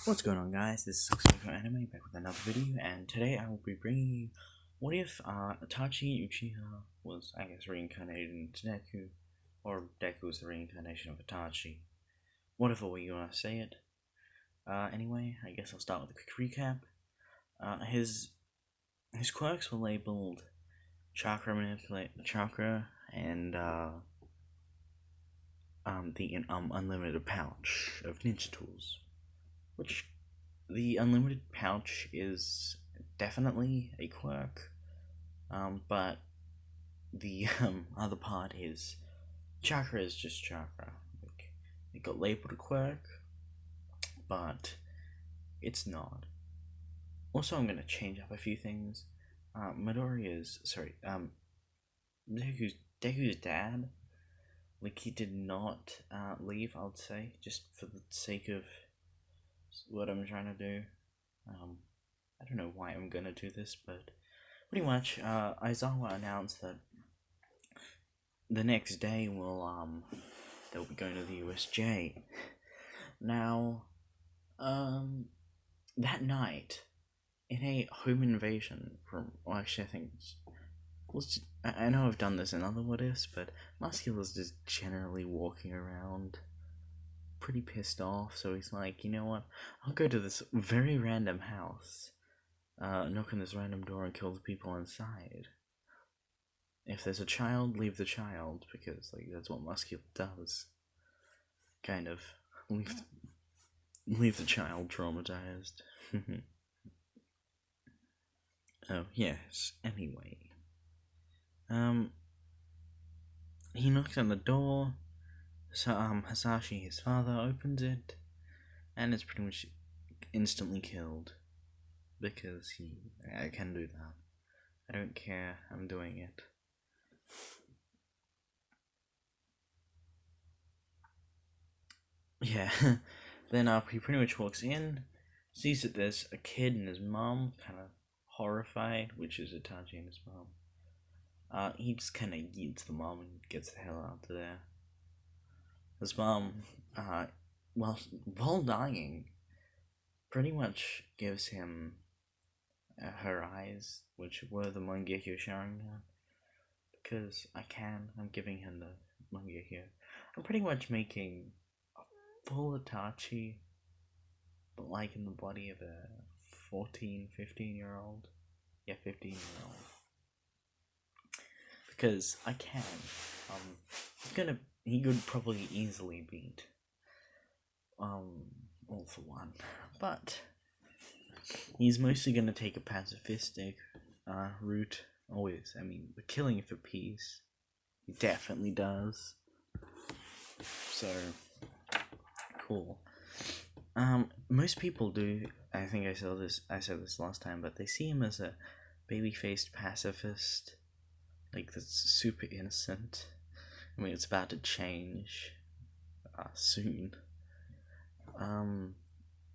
What's going on, guys? This is Successful Anime back with another video, and today I will be bringing you what if Itachi Uchiha was, I guess, reincarnated into Deku, or Deku was the reincarnation of Itachi. Whatever way you want to say it. Anyway, I guess I'll start with a quick recap. His quirks were labeled chakra manipulate chakra and the unlimited pouch of ninja tools. Which, the unlimited pouch is definitely a quirk, but the other part is chakra is just chakra. Like, it got labeled a quirk, but it's not. Also, I'm gonna change up a few things. Deku's dad, like, he did not leave, I would say, just for the sake of what I'm trying to do. I don't know why I'm gonna do this, but pretty much, Aizawa announced that the next day they'll be going to the USJ. Now, that night, in a home invasion actually I think I know I've done this in other what ifs, but Muscular's just generally walking around pretty pissed off, so he's like, you know what, I'll go to this very random house, knock on this random door and kill the people inside. If there's a child, leave the child, because like that's what Muscular does. Kind of leave the child traumatized. Oh yes. Anyway, he knocks on the door. So Hasashi, his father, opens it, and is pretty much instantly killed because I can do that. I don't care. I'm doing it. Yeah. Then he pretty much walks in, sees that there's a kid and his mom, kind of horrified, which is Itachi and his mom. He just kind of yeets the mom and gets the hell out of there. His mom, while dying, pretty much gives him her eyes, which were the Mangekyo Sharingan, because I'm giving him the Mangekyo. I'm pretty much making a full Itachi, but like in the body of a 15-year-old. Yeah, 15-year-old. Because I can. He could probably easily beat All for One. But he's mostly gonna take a pacifistic route. Always. I mean, the killing for peace. He definitely does. So cool. Most people do. I think I said this last time, but they see him as a baby-faced pacifist, like that's super innocent. I mean, it's about to change soon.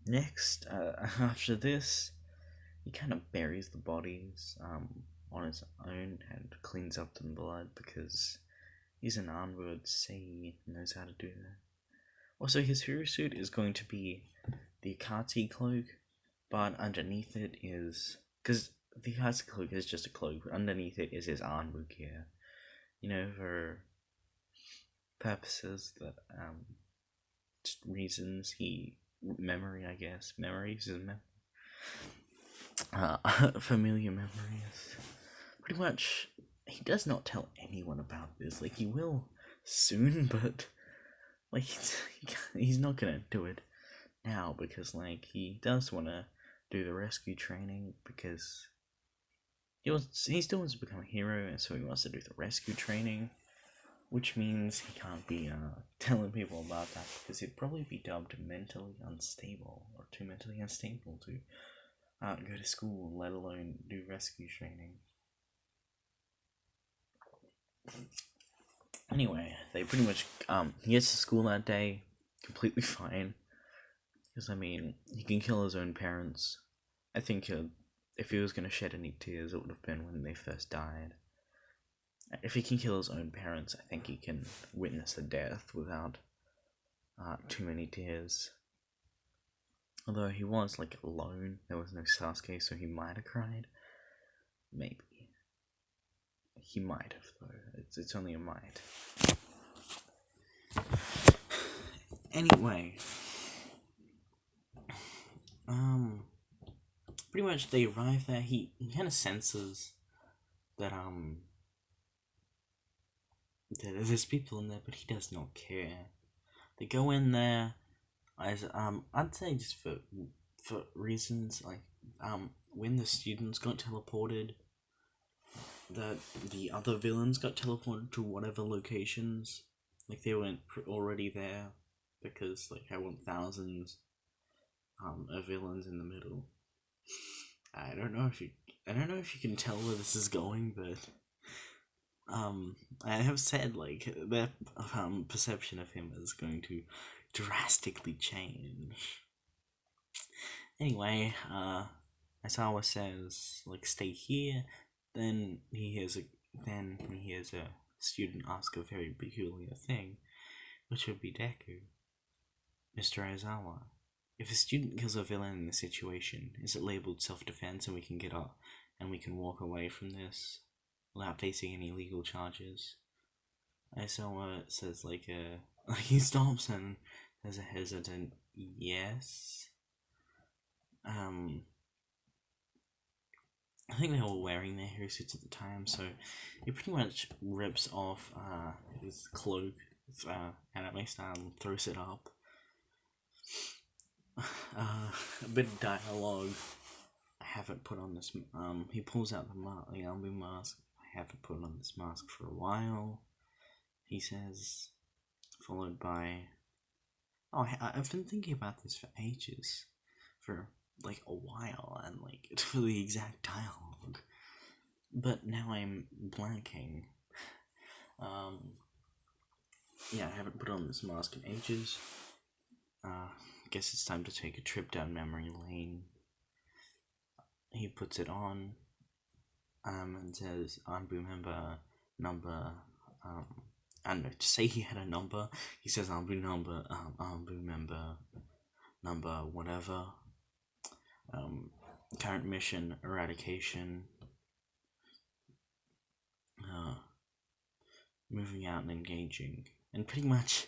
Next, after this, he kind of buries the bodies on his own and cleans up the blood because he's an onward, say he knows how to do that. Also, his hero suit is going to be the Akatsuki cloak, but underneath it is, because the Akatsuki cloak is just a cloak, but underneath it is his Anbu gear. You know, for purposes that just reasons memory, I guess. Memories is familiar memories. Pretty much, he does not tell anyone about this. Like, he will soon, but like he's not gonna do it now because like he does want to do the rescue training because he still wants to become a hero, and so he wants to do the rescue training, which means he can't be telling people about that because he'd probably be dubbed mentally unstable or too mentally unstable to go to school, let alone do rescue training. Anyway, they pretty much he gets to school that day completely fine because I mean he can kill his own parents. I think if he was gonna shed any tears, it would have been when they first died. If he can kill his own parents, I think he can witness the death without too many tears. Although he was like alone, there was no Sasuke, so he might have cried. Maybe. He might have, though. It's only a might. Anyway. Pretty much they arrive there, he kind of senses that, that there's people in there, but he does not care. They go in there, as, I'd say just for reasons, like, when the students got teleported, the other villains got teleported to whatever locations, like, they weren't already there, because, like, I want thousands, of villains in the middle. I don't know if you can tell where this is going, but I have said like their perception of him is going to drastically change. Anyway, Aizawa says like stay here. Then he hears a student ask a very peculiar thing, which would be Deku. Mr. Aizawa, if a student kills a villain in this situation, is it labeled self-defense and we can get up and we can walk away from this without facing any legal charges? Aizawa says like he stops and there's a hesitant yes. I think they were wearing their hero suits at the time, so he pretty much rips off his cloak, anime style, and throws it up. A bit of dialogue. I haven't put on this. He pulls out the Albu mask. I haven't put on this mask for a while. He says, followed by, "Oh, I've been thinking about this for ages, for like a while, and like for the exact dialogue, but now I'm blanking." Yeah, I haven't put on this mask in ages. Guess it's time to take a trip down memory lane. He puts it on, and says, Anbu member number, I don't know, to say he had a number, he says Anbu member number whatever, current mission, eradication, moving out and engaging, and pretty much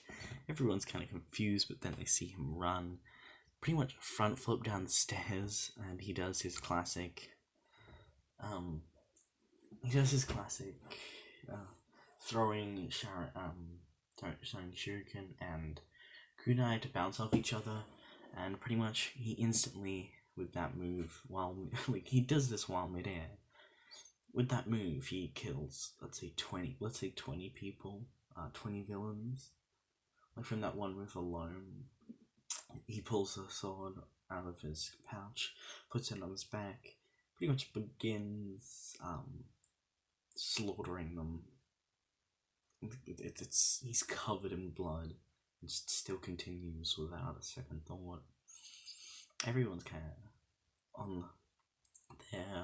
everyone's kind of confused, but then they see him run, pretty much front flip down the stairs, and he does his classic, throwing shuriken and kunai to bounce off each other, and pretty much he instantly, with that move, while like he does this while midair, with that move he kills let's say 20 people, 20 villains. Like from that one move alone, he pulls the sword out of his pouch, puts it on his back, pretty much begins slaughtering them. He's covered in blood and still continues without a second thought. Everyone's kind of on there.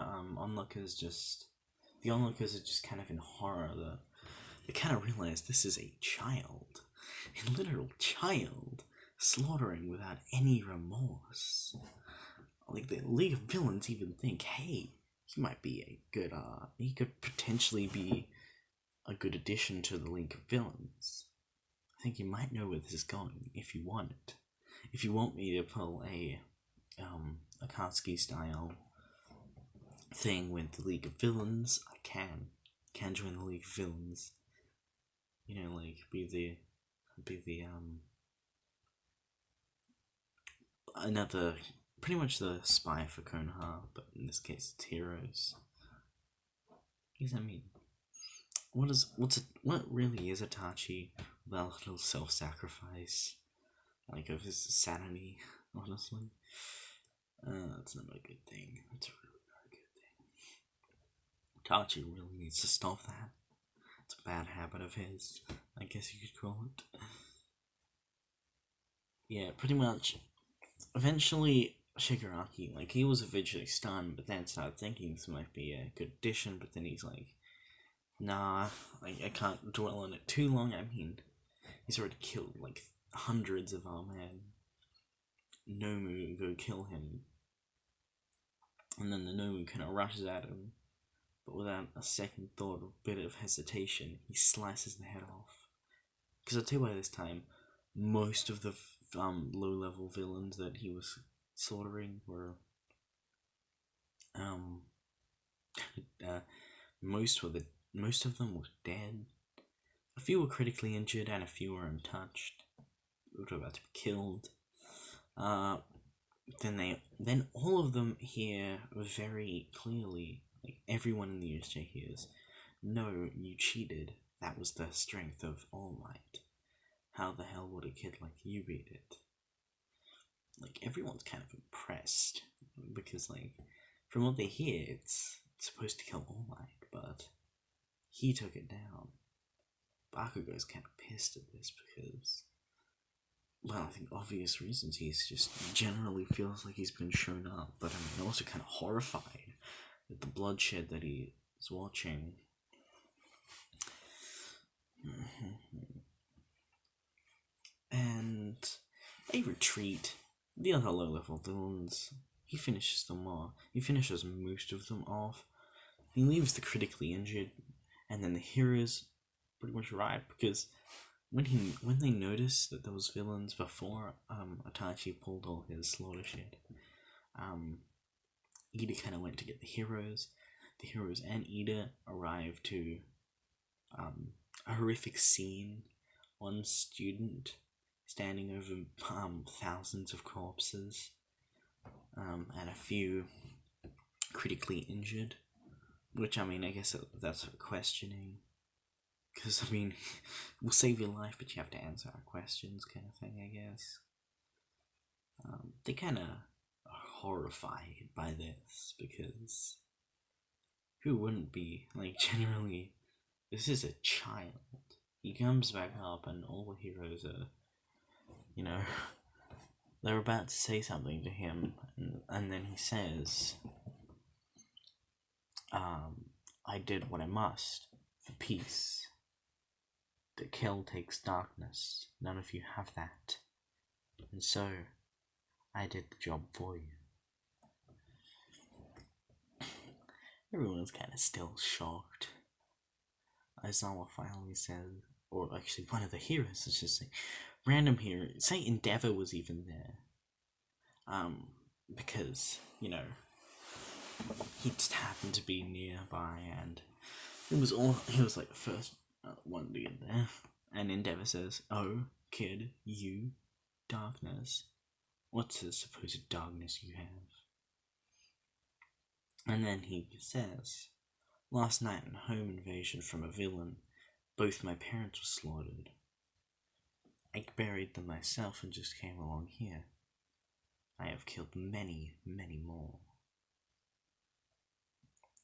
The onlookers are just kind of in horror. They kind of realize this is a child, a literal child, slaughtering without any remorse. Like the League of Villains even think, hey, he might be a good, he could potentially be a good addition to the League of Villains. I think you might know where this is going if you want it. If you want me to pull a Akatsuki style thing with the League of Villains, I can. Can join the League of Villains. You know, like be the another, pretty much the spy for Konoha, but in this case it's heroes. What does that mean? What really is Itachi without a little self-sacrifice, like of his sanity? Honestly, that's not a good thing. That's really not a good thing. Itachi really needs to stop that. It's a bad habit of his, I guess you could call it. Yeah, pretty much. Eventually, Shigaraki, like, he was eventually stunned, but then started thinking this might be a good addition, but then he's like, nah, I can't dwell on it too long. I mean, he's already killed, like, hundreds of our men. Nomu go kill him, and then the Nomu kind of rushes at him, but without a second thought or bit of hesitation, he slices the head off. Because I'll tell you by this time, most of the low-level villains that he was slaughtering were most of them were dead. A few were critically injured, and a few were untouched. They were about to be killed. Then all of them hear very clearly, like everyone in the USJ hears, "No, you cheated. That was the strength of All Might. How the hell would a kid like you beat it?" Like, everyone's kind of impressed, because, like, from what they hear, it's supposed to kill All Might, but he took it down. Bakugo's kind of pissed at this because, well, I think obvious reasons. He's just generally feels like he's been shown up, but I mean, also kind of horrified at the bloodshed that he is watching. And they retreat. The other low-level villains, he finishes them off. He finishes most of them off. He leaves the critically injured, and then the heroes pretty much arrive, because when they noticed that there was villains before Itachi pulled all his slaughter shit, Ida kind of went to get the heroes. The heroes and Ida arrived to a horrific scene. One student standing over thousands of corpses, and a few critically injured, which, I mean, I guess that's questioning, because, I mean, we'll save your life, but you have to answer our questions, kind of thing, I guess. They kind of are horrified by this, because who wouldn't be? Like, generally, this is a child. He comes back up, and all the heroes are, you know, they're about to say something to him, and then he says, "I did what I must for peace. The kill takes darkness. None of you have that. And so, I did the job for you." Everyone's kind of still shocked. Aizawa finally says, or actually one of the heroes is just like, random hero, say Endeavor was even there. Because, you know, he just happened to be nearby, and he was like the first one to get there. And Endeavor says, "Oh, kid, you, darkness. What's the supposed darkness you have?" And then he says, "Last night in a home invasion from a villain, both my parents were slaughtered. I buried them myself and just came along here. I have killed many, many more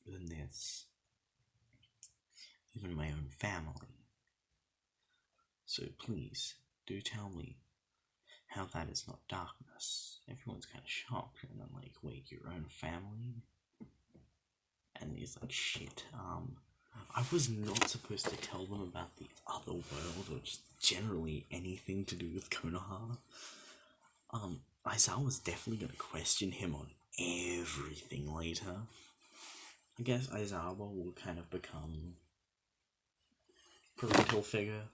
than this. Even my own family. So please, do tell me how that is not darkness." Everyone's kind of shocked, and I'm like, "Wait, your own family?" And he's like, "Shit, I was not supposed to tell them about the other world, or just generally anything to do with Konoha." Aizawa's definitely gonna question him on everything later. I guess Aizawa will kind of become parental figure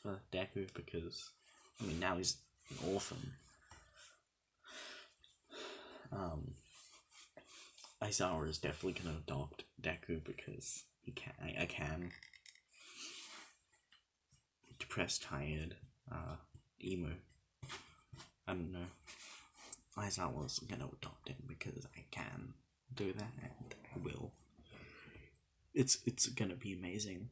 for Deku, because, I mean, now he's an orphan. Aizawa is definitely gonna adopt Deku because he can. I can. Depressed, tired, emo. I don't know. Aizawa's gonna adopt him because I can do that, and I will. It's gonna be amazing.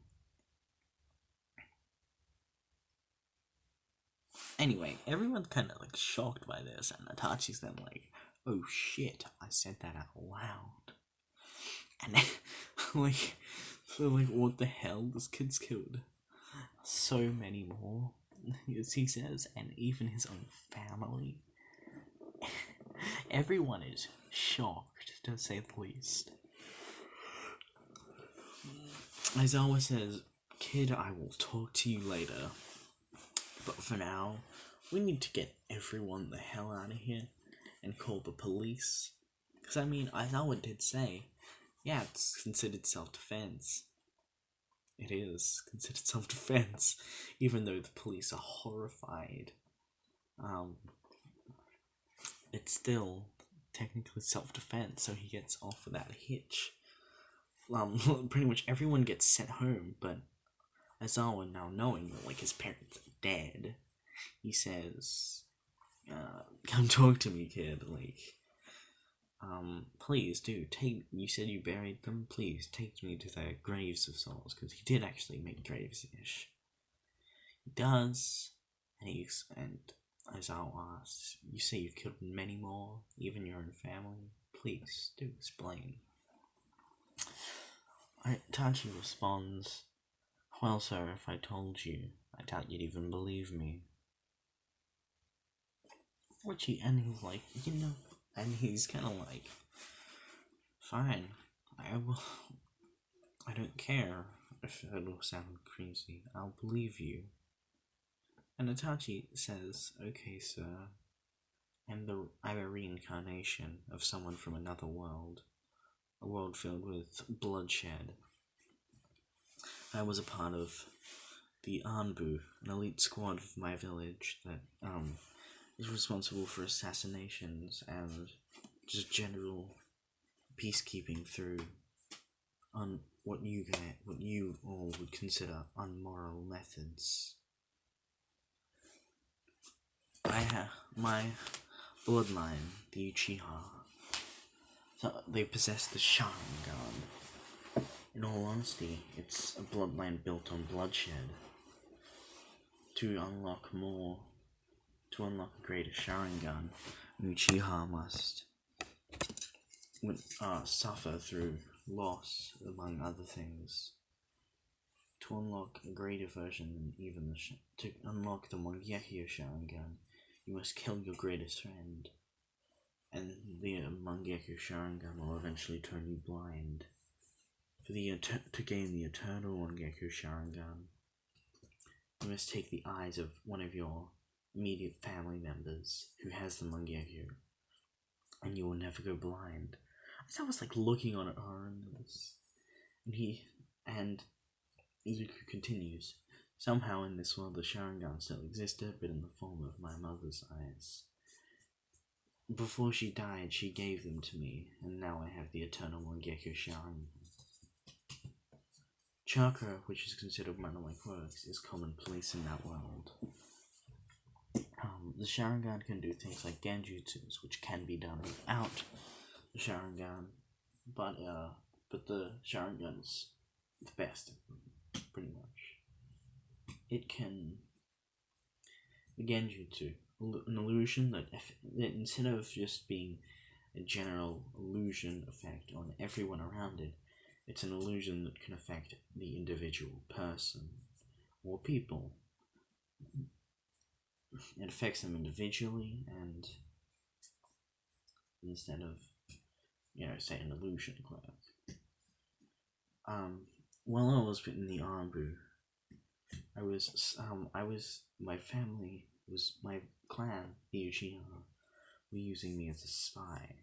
Anyway, everyone's kind of like shocked by this, and Itachi's then like, "Oh shit, I said that out loud." And then, like, so like, what the hell? This kid's killed so many more, as he says, and even his own family. Everyone is shocked, to say the least. Aizawa says, "Kid, I will talk to you later. But for now, we need to get everyone the hell out of here and call the police. Because, I mean, Aizawa did say, yeah, it's considered self-defense. It is considered self-defense, even though the police are horrified. It's still technically self-defense, so he gets off without a hitch. Pretty much everyone gets sent home, but Aizawa, now knowing that, like, his parents are dead, he says, come talk to me, kid, like, please do, you said you buried them, please take me to their graves of souls, because he did actually make graves-ish. He does, and Aizawa asks, you say you've killed many more, even your own family, please do explain. Itachi responds, well, sir, if I told you, I doubt you'd even believe me. And he's like, and he's kind of like, fine, I don't care if it'll sound crazy, I'll believe you. And Itachi says, okay, sir, I'm a reincarnation of someone from another world, a world filled with bloodshed. I was a part of the Anbu, an elite squad of my village that is responsible for assassinations and just general peacekeeping through what you all would consider unmoral methods. I have my bloodline, the Uchiha. So they possess the Sharingan. In all honesty, it's a bloodline built on bloodshed. To unlock a greater Sharingan, Uchiha must suffer through loss, among other things. To unlock a greater version than even to unlock the Mangekyo Sharingan, you must kill your greatest friend, and the Mangekyo Sharingan will eventually turn you blind. To gain the eternal Mangekyo Sharingan, you must take the eyes of one of your immediate family members who has the Mangekyo, and you will never go blind. I was like looking on at her, and Izuku continues. Somehow in this world the Sharingan still existed, but in the form of my mother's eyes. Before she died, she gave them to me, and now I have the eternal Mangekyo Sharingan. Chakra, which is considered one of my quirks, is commonplace in that world. The Sharingan can do things like genjutsus, which can be done without the Sharingan, but the Sharingan's the best, pretty much. It can the genjutsu, an illusion that instead of just being a general illusion effect on everyone around it, it's an illusion that can affect the individual person or people. It affects them individually, and instead of, say an illusion clerk. While I was in the Anbu, my clan, the Uchiha, were using me as a spy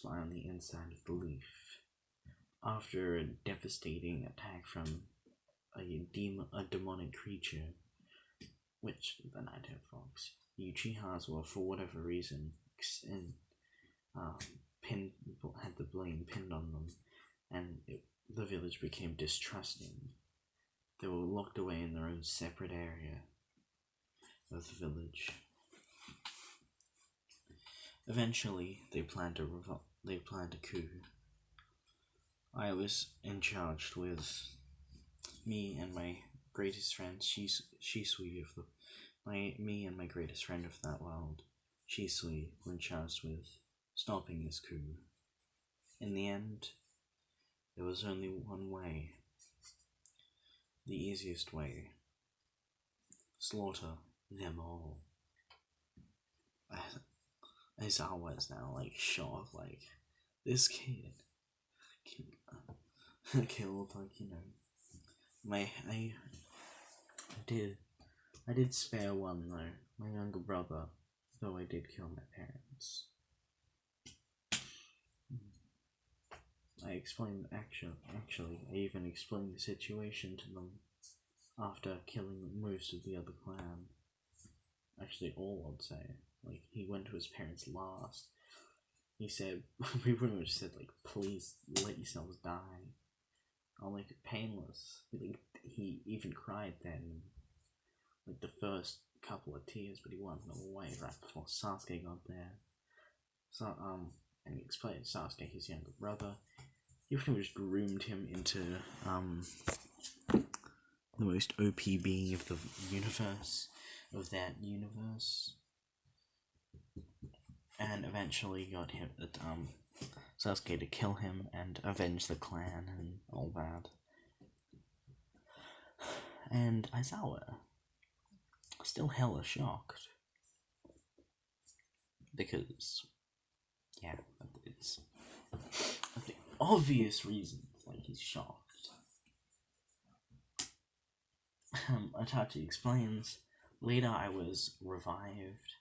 on the inside of the leaf. After a devastating attack from a demonic creature, which the Nighthead Fox, the Uchihas were, for whatever reason, had the blame pinned on them, and the village became distrusting. They were locked away in their own separate area of the village. Eventually, they planned a coup. I was in charge with me and my greatest friend, Shisui me and my greatest friend of that world, Shisui, were in charge with stopping this coup. In the end, there was only one way. The easiest way. Slaughter them all. Aizawa is now shocked, this kid killed I did spare one though. my younger brother, though I did kill my parents. I explained, actually, I even explained the situation to them after killing most of the other clan. Actually, all, I'd say. Like, he went to his parents last. He said, we pretty much said, like, please let yourselves die. I'll make it painless. He even cried then, like, the first couple of tears, but he went away right before Sasuke got there. So, and he explained Sasuke, his younger brother. He pretty much groomed him into, the most OP being of the universe, of that universe. And eventually got him, Sasuke to kill him and avenge the clan and all that. And Aizawa, still hella shocked. Because, yeah, it's the obvious reason, like, he's shocked. Itachi explains, later I was revived,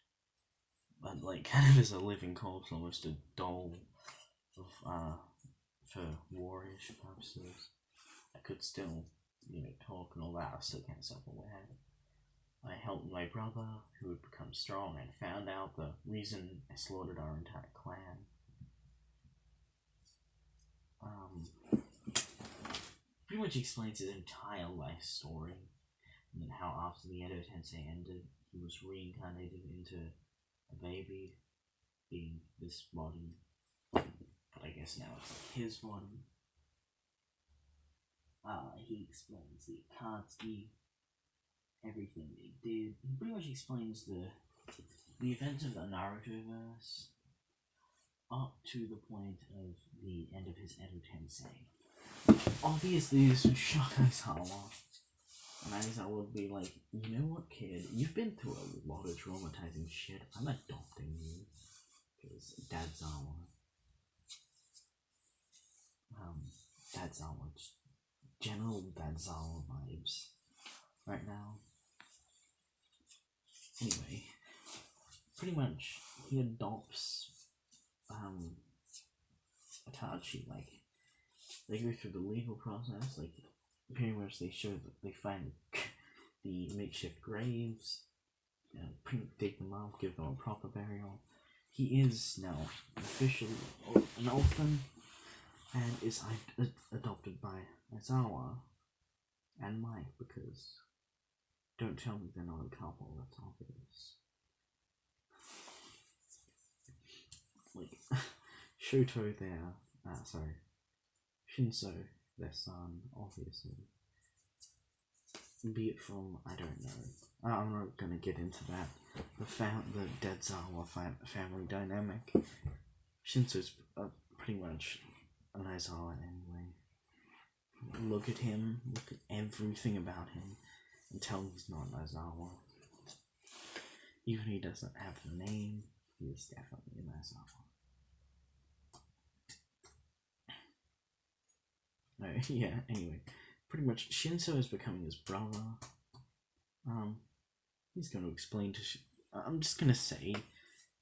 but, like, kind of as a living corpse, almost a doll of, for warish purposes. I could still, talk and all that, I was still kind of self-aware. I helped my brother, who had become strong, and found out the reason I slaughtered our entire clan. Pretty much explains his entire life story, and then how after the Edo Tensei ended, he was reincarnated into a baby, being this body, but I guess now it's his body. He explains the Akatsuki, everything they did. He pretty much explains the events of the Naruto-verse up to the point of the end of his Edo Tensei. Obviously, this would shock Aizawa. And Aizawa would be like, you know what, kid? You've been through a lot of traumatizing shit. I'm adopting you. Because Dadzawa. Dadzawa. Just general Dadzawa vibes right now. Anyway, pretty much he adopts Itachi. Like, they go through the legal process. Like, pretty much they show that they find the makeshift graves, dig them up, give them a proper burial. He is now officially an orphan and is adopted by Aizawa and Mike, because don't tell me they're not a couple, that's obvious. Like, Shoto, Shinso, their son, obviously. Be it from, I don't know. I'm not gonna get into that. The Dedzawa family dynamic. Shinso's pretty much an Aizawa anyway. Look at him, look at everything about him, and tell me he's not an Aizawa. Even if he doesn't have the name, he is definitely an Aizawa. No, yeah, anyway. Pretty much, Shinso is becoming his brother. He's going to explain to I'm just going to say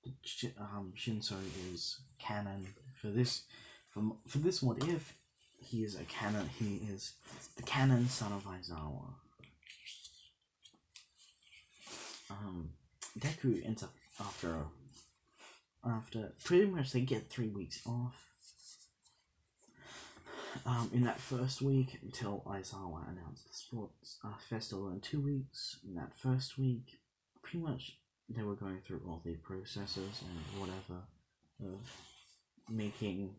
that Shinso is canon for this. For this what if, he is the canon son of Aizawa. Deku ends up after pretty much they get 3 weeks off. In that first week, until Aizawa announced the sports festival in 2 weeks, in that first week, pretty much they were going through all the processes and whatever of making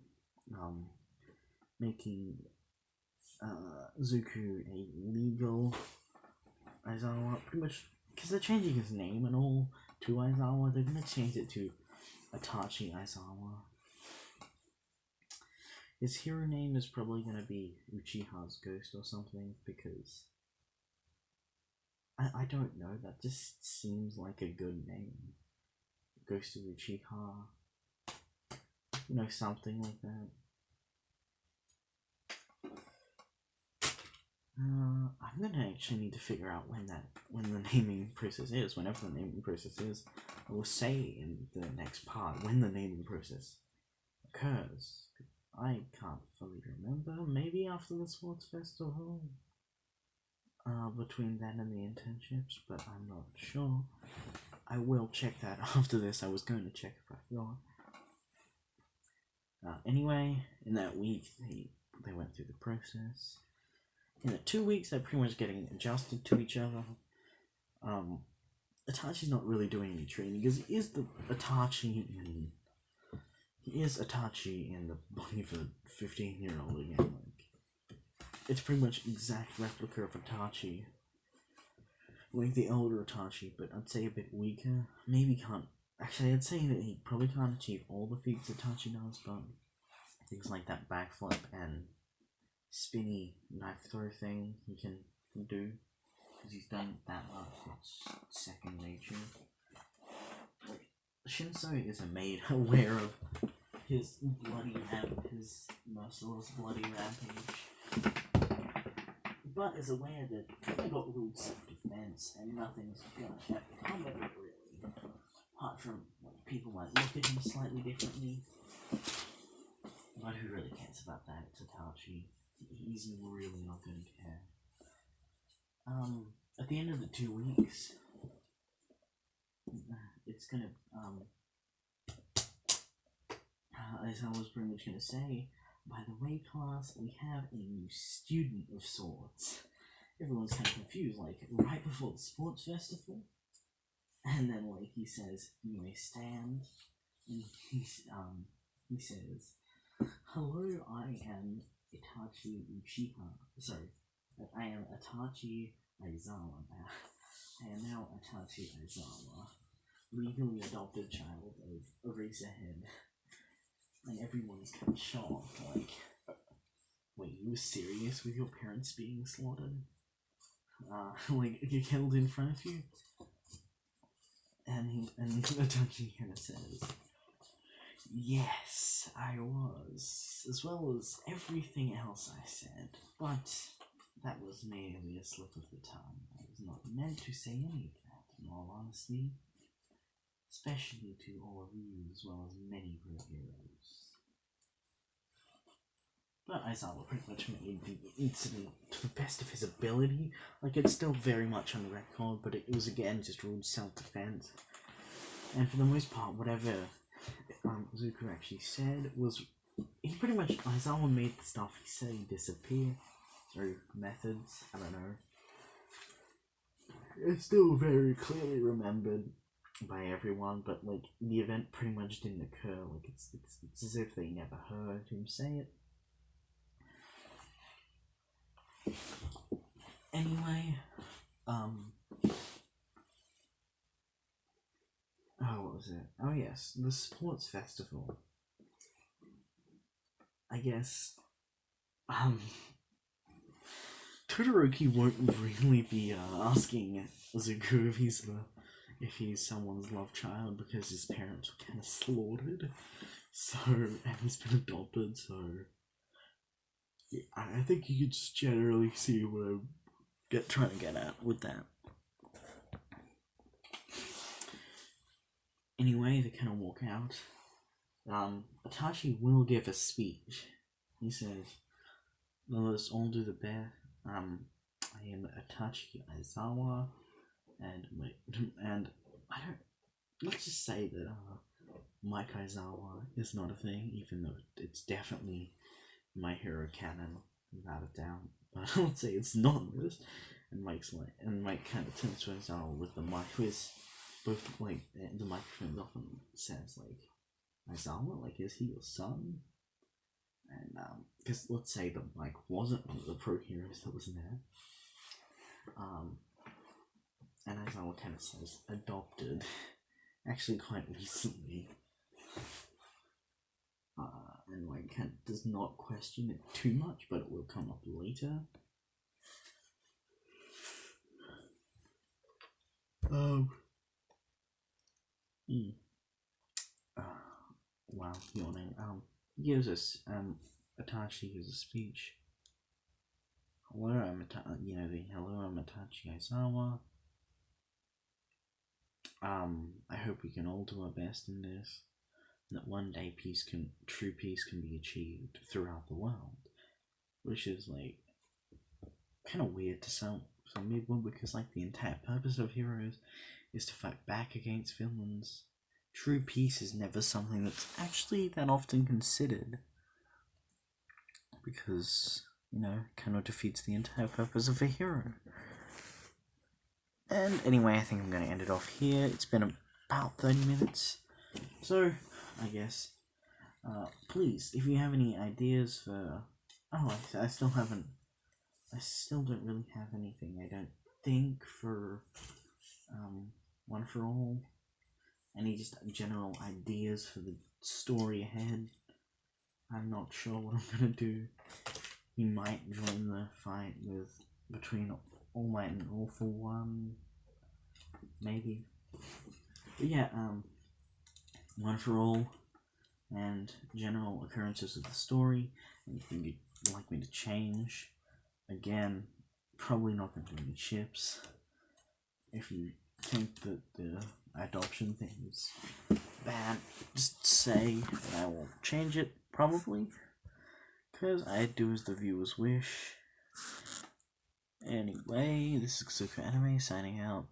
Zuku a legal Aizawa, pretty much, because they're changing his name and all to Aizawa. They're gonna change it to Itachi Aizawa. His hero name is probably going to be Uchiha's Ghost or something, because I don't know, that just seems like a good name. Ghost of Uchiha, something like that. I'm gonna actually need to figure out when the naming process is. Whenever the naming process is, I will say in the next part when the naming process occurs. I can't fully remember. Maybe after the sports festival. Between that and the internships, but I'm not sure. I will check that after this. I was going to check if I forgot. Anyway, in that week, they went through the process. In the 2 weeks, they're pretty much getting adjusted to each other. Itachi's not really doing any training because he is the Itachi in. He is Itachi in the body of a 15-year-old again. Like, it's pretty much exact replica of Itachi. Like the older Itachi, but I'd say a bit weaker. Maybe can't. Actually, I'd say that he probably can't achieve all the feats Itachi does, but things like that backflip and spinny knife throw thing he can do because he's done that much. It's second nature. Like, Shinso isn't made aware of his his merciless bloody rampage, but is aware that he got rules self-defense and nothing's gonna happen combat really. Apart from like, people might look at him slightly differently. But who really cares about that? It's Itachi. He's really not gonna care. At the end of the 2 weeks, it's gonna as I was pretty much gonna say, by the way, class, we have a new student of sorts. Everyone's kind of confused, like, right before the sports festival. And then, like, he says, you may stand. And he says, hello, I am Itachi Uchiha. Sorry, I am Itachi Aizawa. I am now Itachi Aizawa, legally adopted child of Eraser Head. And everyone's kind of shocked, like, wait, you were serious with your parents being slaughtered? Like, you killed in front of you? And Itachi kind of says, yes, I was, as well as everything else I said, but that was merely a slip of the tongue. I was not meant to say any of that, in all honesty, especially to all of you, as well as many great heroes. But Aizawa pretty much made the incident to the best of his ability. Like, it's still very much on record, but it was again just rude self-defense. And for the most part, whatever Zuko actually said was, he pretty much, Aizawa made the stuff he said disappear through methods. I don't know. It's still very clearly remembered by everyone, but like the event pretty much didn't occur. Like it's as if they never heard him say it. Anyway, oh, what was it? Oh yes, the sports festival. I guess, Todoroki won't really be asking Zuko if he's someone's love child because his parents were kind of slaughtered. So, and he's been adopted. So, yeah, I think you could just generally see what I'm trying to get at with that. Anyway, they kind of walk out. Itachi will give a speech. He says, "Let us all do the best. I am Itachi Aizawa, and I don't. Let's just say that Mike Aizawa is not a thing, even though it's definitely My Hero canon, without a doubt. But let's say it's not this." And Mike kind of turns to Aizawa with the mic, with both like the microphone often says like, "Aizawa, like, is he your son?" And because let's say that Mike wasn't one of the pro heroes that was there. And Aizawa kind of says adopted, actually quite recently. And like kind of does not question it too much, but it will come up later. Wow, yawning. He gives us Itachi gives a speech. hello, I'm Itachi Aizawa. I hope we can all do our best in this, and that one day true peace can be achieved throughout the world, which is like kind of weird to some people because like the entire purpose of heroes is to fight back against villains. True peace is never something that's actually that often considered because kind of defeats the entire purpose of a hero. And anyway, I think I'm going to end it off here. It's been about 30 minutes, so I guess please, if you have any ideas for I still haven't I still don't really have anything, I don't think, for One for All. Any just general ideas for the story ahead. I'm not sure what I'm gonna do. He might join the fight between All Might and All for One. Maybe. But yeah, One for All and general occurrences of the story. Anything you'd like me to change. Again, probably not going to do any ships. If you think that the adoption thing is bad, just say and I will change it, probably. Because I do as the viewers wish. Anyway, this is Suka Anime signing out.